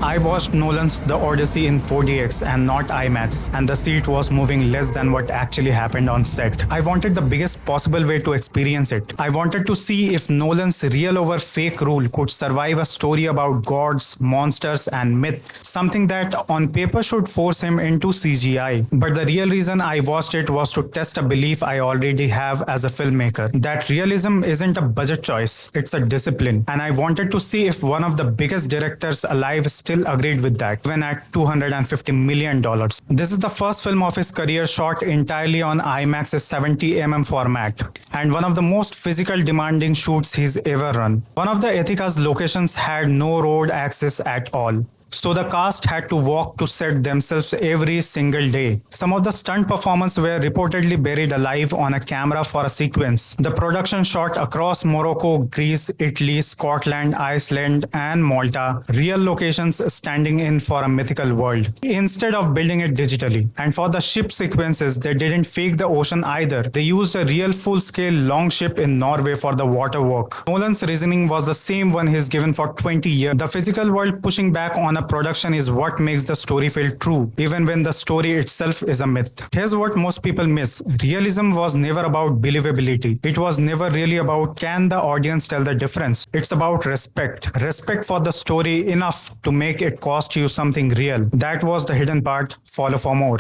I watched Nolan's The Odyssey in 4DX and not IMAX, and the seat was moving less than what actually happened on set. I wanted the biggest possible way to experience it. I wanted to see if Nolan's real over fake rule could survive a story about gods, monsters, and myth, something that on paper should force him into CGI. But the real reason I watched it was to test a belief I already have as a filmmaker, that realism isn't a budget choice, it's a discipline. And I wanted to see if one of the biggest directors alive still agreed with that, even at $250 million. This is the first film of his career shot entirely on IMAX's 70mm format, and one of the most physical demanding shoots he's ever run. One of the Ithaca's locations had no road access at all, so the cast had to walk to set themselves every single day. Some of the stunt performers were reportedly buried alive on a camera for a sequence. The production shot across Morocco, Greece, Italy, Scotland, Iceland, and Malta, real locations standing in for a mythical world, instead of building it digitally. And for the ship sequences, they didn't fake the ocean either. They used a real full-scale long ship in Norway for the water work. Nolan's reasoning was the same one he's given for 20 years. The physical world pushing back on a production is what makes the story feel true, even when the story itself is a myth. Here's what most people miss. Realism was never about believability. It was never really about can the audience tell the difference. It's about respect. Respect for the story enough to make it cost you something real. That was the hidden part. Follow for more.